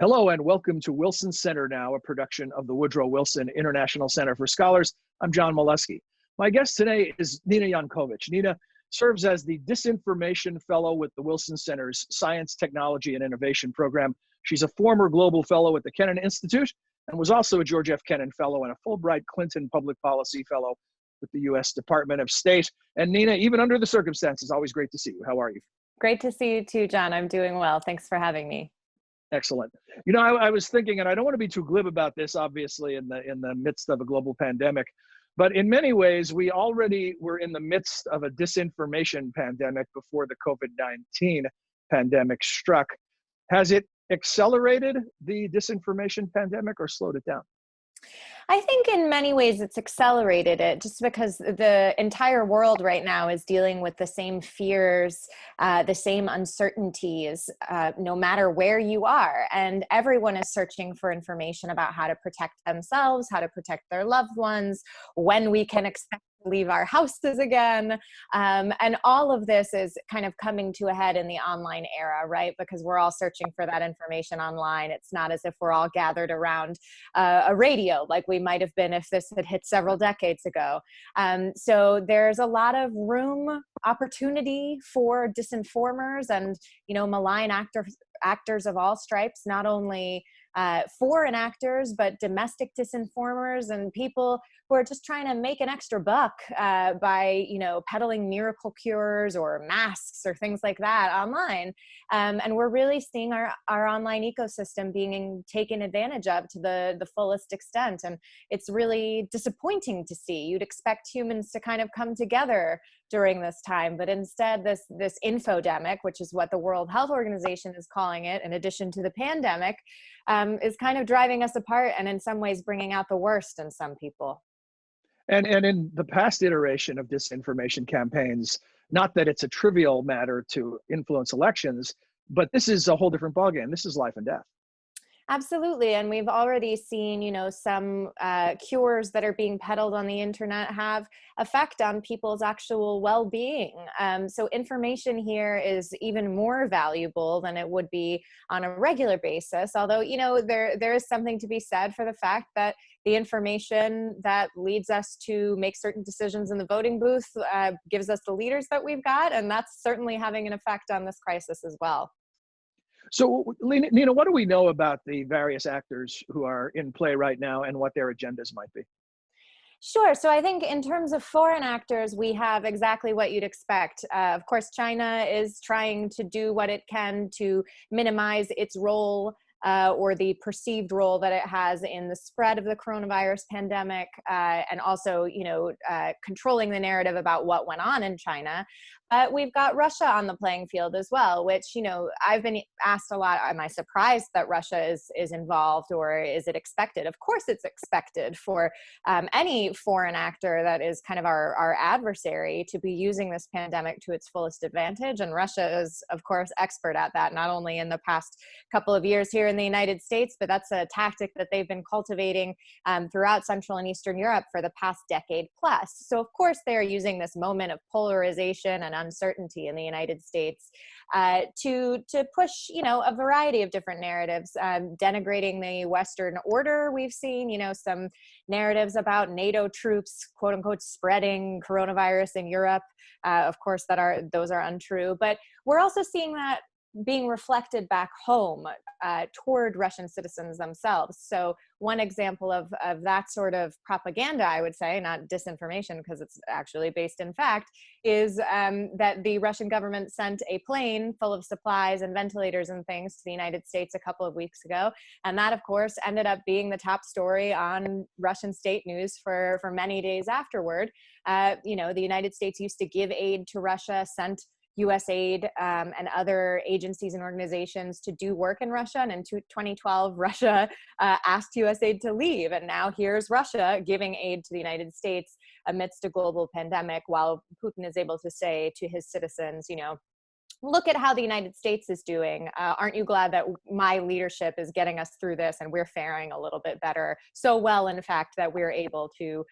Hello and welcome to Wilson Center Now, a production of the Woodrow Wilson International Center for Scholars. I'm John Molesky. My guest today is Nina Jankowicz. Nina serves as the Disinformation Fellow with the Wilson Center's Science, Technology, and Innovation program. She's a former Global Fellow at the Kennan Institute and was also a George F. Kennan Fellow and a Fulbright Clinton Public Policy Fellow with the U.S. Department of State. And Nina, even under the circumstances, always great to see you. How are you? Great to see you too, John. I'm doing well. Thanks for having me. Excellent. You know, I was thinking, and I don't want to be too glib about this, obviously, in the midst of a global pandemic, but in many ways, we already were in the midst of a disinformation pandemic before the COVID-19 pandemic struck. Has it accelerated the disinformation pandemic or slowed it down? I think in many ways it's accelerated it just because the entire world right now is dealing with the same fears, the same uncertainties, no matter where you are. And everyone is searching for information about how to protect themselves, how to protect their loved ones, when we can expect to leave our houses again. And all of this is kind of coming to a head in the online era, right? Because we're all searching for that information online. It's not as if we're all gathered around a radio like we might have been if this had hit several decades ago. So there's a lot of room, opportunity for disinformers and, malign actors of all stripes, not only foreign actors, but domestic disinformers and people who are just trying to make an extra buck by, peddling miracle cures or masks or things like that online. And we're really seeing our online ecosystem being taken advantage of to the fullest extent. And it's really disappointing to see. You'd expect humans to kind of come together during this time, but instead this infodemic, which is what the World Health Organization is calling it, in addition to the pandemic, is kind of driving us apart and in some ways bringing out the worst in some people. And in the past iteration of disinformation campaigns, not that it's a trivial matter to influence elections, but this is a whole different ballgame. This is life and death. Absolutely. And we've already seen, some cures that are being peddled on the internet have effect on people's actual well-being. So information here is even more valuable than it would be on a regular basis. Although, there is something to be said for the fact that the information that leads us to make certain decisions in the voting booth gives us the leaders that we've got. And that's certainly having an effect on this crisis as well. So, Nina, what do we know about the various actors who are in play right now and what their agendas might be? Sure. So I think in terms of foreign actors, we have exactly what you'd expect. Of course, China is trying to do what it can to minimize its role or the perceived role that it has in the spread of the coronavirus pandemic, and also, controlling the narrative about what went on in China. But we've got Russia on the playing field as well, which, I've been asked a lot, am I surprised that Russia is involved, or is it expected? Of course it's expected for any foreign actor that is kind of our adversary to be using this pandemic to its fullest advantage. And Russia is, of course, expert at that, not only in the past couple of years here in the United States, but that's a tactic that they've been cultivating throughout Central and Eastern Europe for the past decade plus. So of course they're using this moment of polarization and uncertainty in the United States to push, a variety of different narratives, denigrating the Western order. We've seen, some narratives about NATO troops, quote unquote, spreading coronavirus in Europe. Of course, those are untrue, but we're also seeing that being reflected back home toward Russian citizens themselves. So one example of that sort of propaganda, I would say, not disinformation because it's actually based in fact, is that the Russian government sent a plane full of supplies and ventilators and things to the United States a couple of weeks ago. And that, of course, ended up being the top story on Russian state news for many days afterward. The United States used to give aid to Russia, sent USAID and other agencies and organizations to do work in Russia. And in 2012, Russia asked USAID to leave. And now here's Russia giving aid to the United States amidst a global pandemic, while Putin is able to say to his citizens, look at how the United States is doing. Aren't you glad that my leadership is getting us through this and we're faring a little bit better? So well, in fact, that we're able to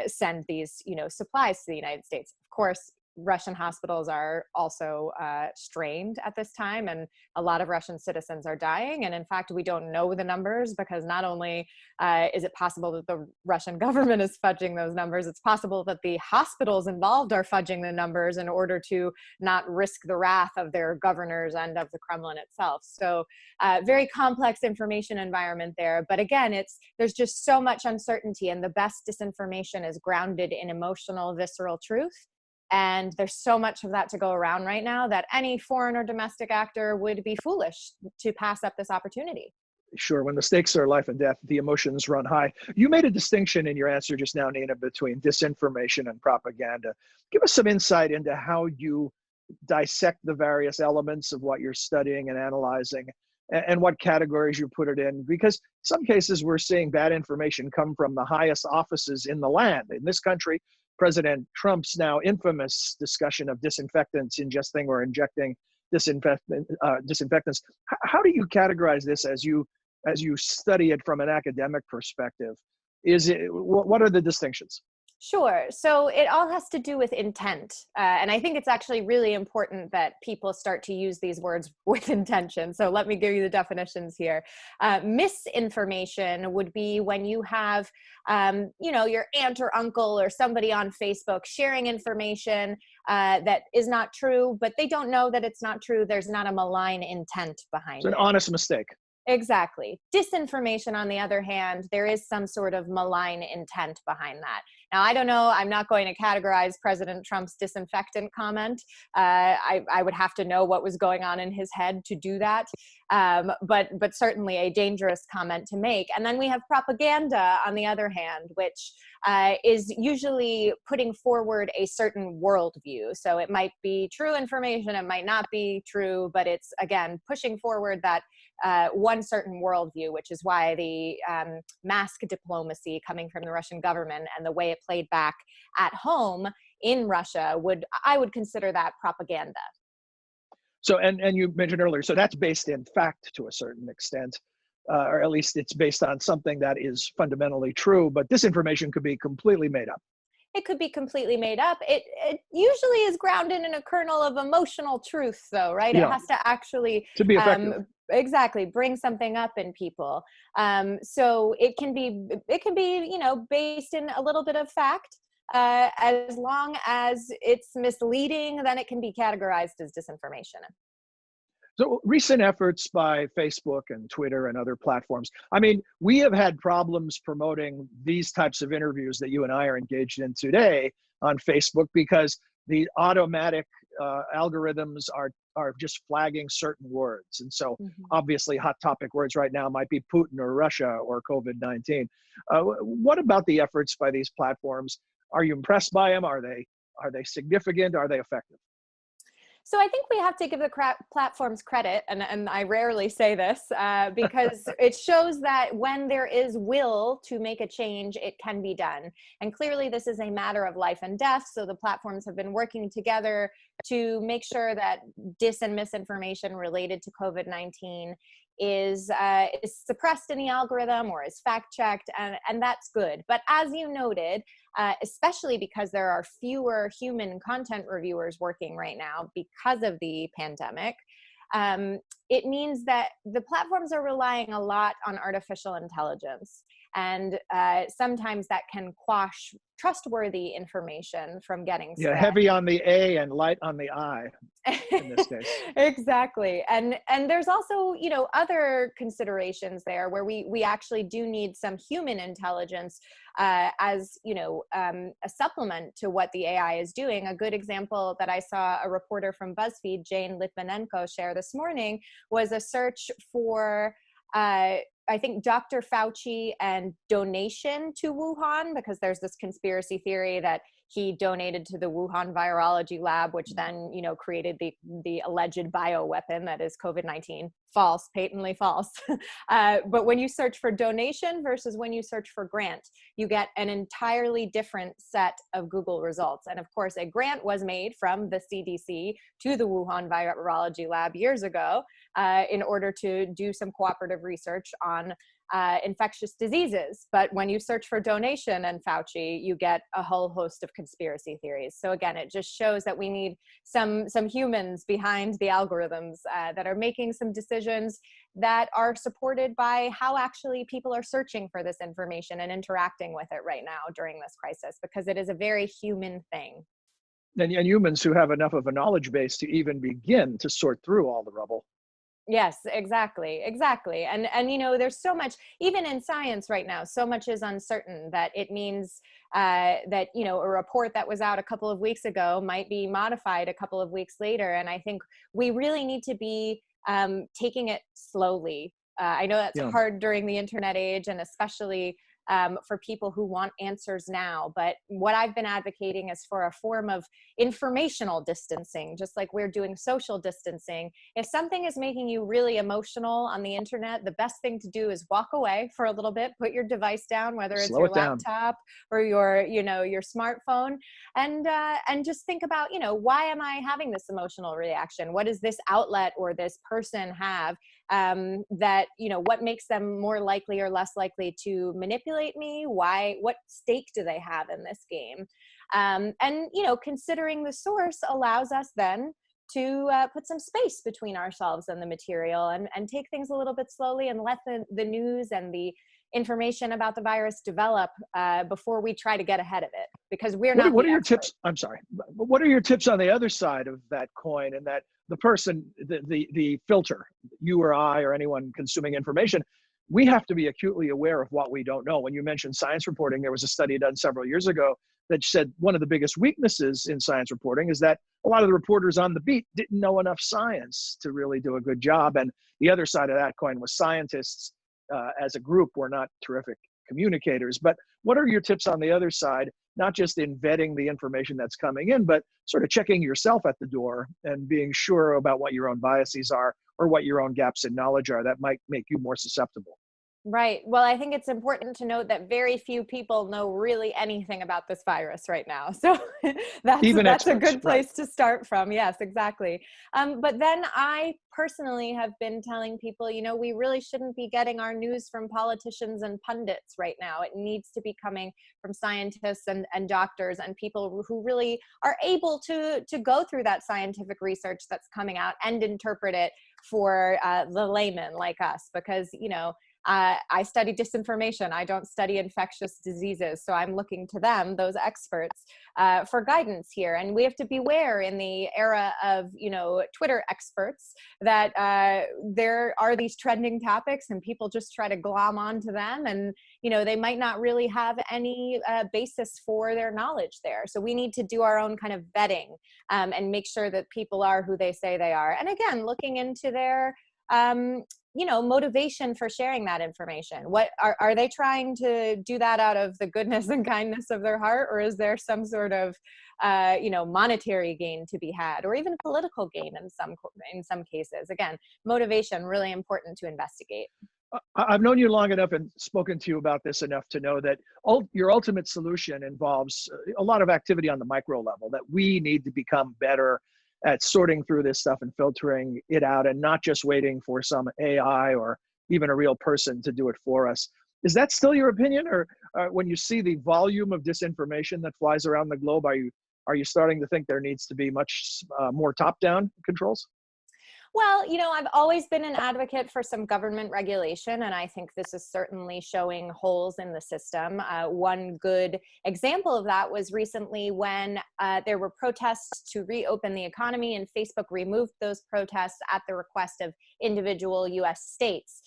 send these, supplies to the United States. Of course, Russian hospitals are also strained at this time, and a lot of Russian citizens are dying. And in fact, we don't know the numbers, because not only is it possible that the Russian government is fudging those numbers, it's possible that the hospitals involved are fudging the numbers in order to not risk the wrath of their governors and of the Kremlin itself. So very complex information environment there. But again, there's just so much uncertainty, and the best disinformation is grounded in emotional, visceral truth. And there's so much of that to go around right now that any foreign or domestic actor would be foolish to pass up this opportunity. Sure, when the stakes are life and death, the emotions run high. You made a distinction in your answer just now, Nina, between disinformation and propaganda. Give us some insight into how you dissect the various elements of what you're studying and analyzing, and what categories you put it in. Because in some cases, we're seeing bad information come from the highest offices in the land. In this country, President Trump's now infamous discussion of disinfectants ingesting or injecting disinfectants. How do you categorize this as you study it from an academic perspective? What are the distinctions? Sure. So it all has to do with intent. And I think it's actually really important that people start to use these words with intention. So let me give you the definitions here. Misinformation would be when you have, your aunt or uncle or somebody on Facebook sharing information that is not true, but they don't know that it's not true. There's not a malign intent behind it. It's an honest mistake. Exactly. Disinformation, on the other hand, there is some sort of malign intent behind that. Now, I don't know. I'm not going to categorize President Trump's disinfectant comment. I would have to know what was going on in his head to do that. But certainly a dangerous comment to make. And then we have propaganda, on the other hand, which is usually putting forward a certain worldview. So it might be true information, it might not be true, but it's, again, pushing forward that one certain worldview, which is why the mask diplomacy coming from the Russian government and the way it played back at home in Russia I would consider that propaganda. So, and you mentioned earlier, so that's based in fact to a certain extent, or at least it's based on something that is fundamentally true, but disinformation could be completely made up. It could be completely made up. It usually is grounded in a kernel of emotional truth, though, right? Yeah. It has to actually To be effective. Exactly, bring something up in people. So it can be, based in a little bit of fact. As long as it's misleading, then it can be categorized as disinformation. So recent efforts by Facebook and Twitter and other platforms. I mean, we have had problems promoting these types of interviews that you and I are engaged in today on Facebook because the automatic algorithms are just flagging certain words. And so obviously hot topic words right now might be Putin or Russia or COVID-19. What about the efforts by these platforms? Are you impressed by them? Are they significant? Are they effective? So I think we have to give the platforms credit, and I rarely say this, because it shows that when there is will to make a change, it can be done. And clearly this is a matter of life and death, so the platforms have been working together to make sure that dis and misinformation related to COVID-19 is suppressed in the algorithm or is fact-checked, and that's good. But as you noted, especially because there are fewer human content reviewers working right now because of the pandemic, it means that the platforms are relying a lot on artificial intelligence. And sometimes that can quash trustworthy information from getting spread. Yeah, heavy on the A and light on the I in this case. Exactly. And there's also, other considerations there where we actually do need some human intelligence as, a supplement to what the AI is doing. A good example that I saw a reporter from BuzzFeed, Jane Litvinenko, share this morning was a search for I think Dr. Fauci and donation to Wuhan, because there's this conspiracy theory that he donated to the Wuhan virology lab, which then, created the alleged bioweapon that is COVID-19. False, patently false. But when you search for donation versus when you search for grant, you get an entirely different set of Google results. And of course, a grant was made from the CDC to the Wuhan virology lab years ago in order to do some cooperative research on infectious diseases. But when you search for donation and Fauci, you get a whole host of conspiracy theories. So again, it just shows that we need some humans behind the algorithms that are making some decisions that are supported by how actually people are searching for this information and interacting with it right now during this crisis, because it is a very human thing. And humans who have enough of a knowledge base to even begin to sort through all the rubble. Yes, exactly. And you know, there's so much, even in science right now, so much is uncertain that it means that, you know, a report that was out a couple of weeks ago might be modified a couple of weeks later. And I think we really need to be taking it slowly. I know that's hard during the internet age, and especially for people who want answers now. But what I've been advocating is for a form of informational distancing, just like we're doing social distancing. If something is making you really emotional on the internet, the best thing to do is walk away for a little bit, put your device down, whether it's your laptop or your, you know, your smartphone, and just think about, you know, why am I having this emotional reaction? What does this outlet or this person have that, you know, what makes them more likely or less likely to manipulate me? Why, what stake do they have in this game? And, you know, considering the source allows us then to put some space between ourselves and the material, and take things a little bit slowly, and let the news and the information about the virus develop before we try to get ahead of it, because we're not. What are your tips? I'm sorry. What are your tips on the other side of that coin, and that the person, the filter, you or I or anyone consuming information, we have to be acutely aware of what we don't know. When you mentioned science reporting, there was a study done several years ago that said one of the biggest weaknesses in science reporting is that a lot of the reporters on the beat didn't know enough science to really do a good job. And the other side of that coin was scientists as a group were not terrific communicators. But what are your tips on the other side, not just in vetting the information that's coming in, but sort of checking yourself at the door and being sure about what your own biases are or what your own gaps in knowledge are that might make you more susceptible? Right. Well, I think it's important to note that very few people know really anything about this virus right now. So that's a good place to start from. Yes, exactly. But then I personally have been telling people, you know, we really shouldn't be getting our news from politicians and pundits right now. It needs to be coming from scientists and doctors and people who really are able to go through that scientific research that's coming out and interpret it for the layman like us, because, you know, I study disinformation. I don't study infectious diseases. So I'm looking to them, those experts, for guidance here. And we have to beware in the era of, you know, Twitter experts that there are these trending topics and people just try to glom onto them. And, you know, they might not really have any basis for their knowledge there. So we need to do our own kind of vetting and make sure that people are who they say they are. And again, looking into their you know, motivation for sharing that information. What are they trying to do that out of the goodness and kindness of their heart, or is there some sort of you know, monetary gain to be had, or even political gain in some cases? Again, motivation, really important to investigate. I've known you long enough and spoken to you about this enough to know that your ultimate solution involves a lot of activity on the micro level, that we need to become better at sorting through this stuff and filtering it out, and not just waiting for some AI or even a real person to do it for us. Is that still your opinion? Or when you see the volume of disinformation that flies around the globe, are you starting to think there needs to be much more top-down controls? Well, you know, I've always been an advocate for some government regulation, and I think this is certainly showing holes in the system. One good example of that was recently when there were protests to reopen the economy, and Facebook removed those protests at the request of individual US states.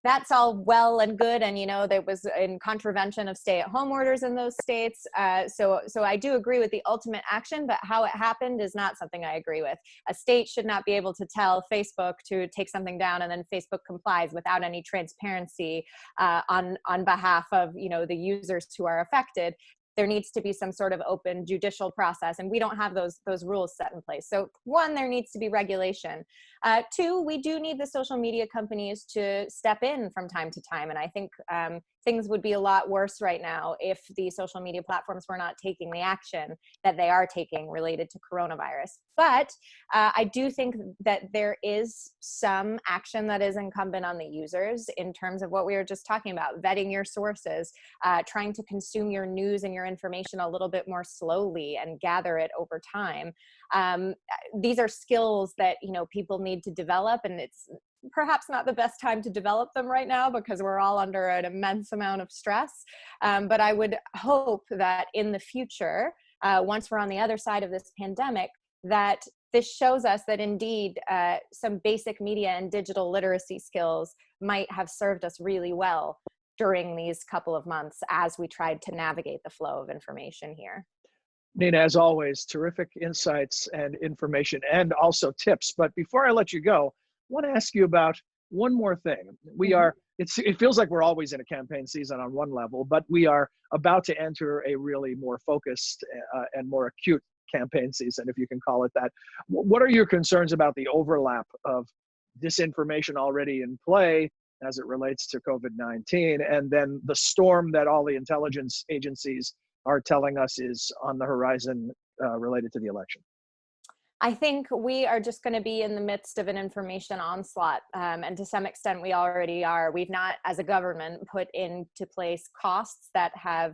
That's all well and good, and you know, there was in contravention of stay-at-home orders in those states. So I do agree with the ultimate action, but how it happened is not something I agree with. A state should not be able to tell Facebook to take something down, and then Facebook complies without any transparency on behalf of, you know, the users who are affected. there needs to be some sort of open judicial process, and we don't have those rules set in place. So one, there needs to be regulation. Two, we do need the social media companies to step in from time to time, and I think things would be a lot worse right now if the social media platforms were not taking the action that they are taking related to coronavirus. But I do think that there is some action that is incumbent on the users in terms of what we were just talking about, vetting your sources, trying to consume your news and your information a little bit more slowly and gather it over time. These are skills that, you know, people need to develop, and it's perhaps not the best time to develop them right now because we're all under an immense amount of stress. But I would hope that in the future, once we're on the other side of this pandemic, that this shows us that indeed some basic media and digital literacy skills might have served us really well during these couple of months as we tried to navigate the flow of information here. Nina, as always, terrific insights and information and also tips. But before I let you go, I want to ask you about one more thing. We are, it feels like we're always in a campaign season on one level, but we are about to enter a really more focused and more acute campaign season, if you can call it that. What are your concerns about the overlap of disinformation already in play as it relates to COVID-19, and then the storm that all the intelligence agencies are telling us is on the horizon related to the election? I think we are just going to be in the midst of an information onslaught, and to some extent we already are. We've not, as a government, put into place costs that have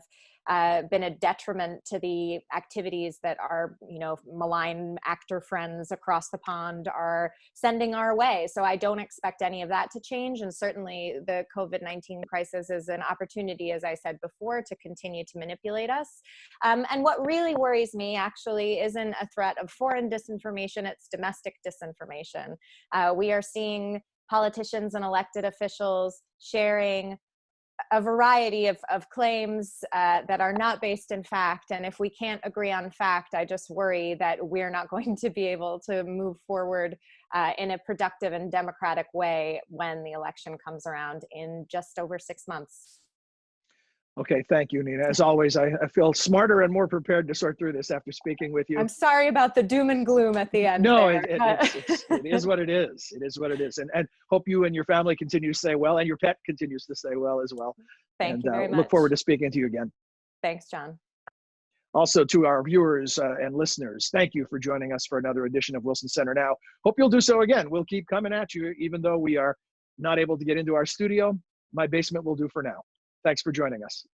been a detriment to the activities that our, you know, malign actor friends across the pond are sending our way. So I don't expect any of that to change. And certainly the COVID-19 crisis is an opportunity, as I said before, to continue to manipulate us. And what really worries me actually isn't a threat of foreign disinformation, it's domestic disinformation. We are seeing politicians and elected officials sharing a variety of claims that are not based in fact. And if we can't agree on fact, I just worry that we're not going to be able to move forward in a productive and democratic way when the election comes around in just over 6 months. Okay, thank you, Nina. As always, I feel smarter and more prepared to sort through this after speaking with you. I'm sorry about the doom and gloom at the end. No, it is what it is. It is what it is. And hope you and your family continue to stay well, and your pet continues to stay well as well. Thank you very much. Look forward to speaking to you again. Thanks, John. Also, to our viewers and listeners, thank you for joining us for another edition of Wilson Center Now. Hope you'll do so again. We'll keep coming at you, even though we are not able to get into our studio. My basement will do for now. Thanks for joining us.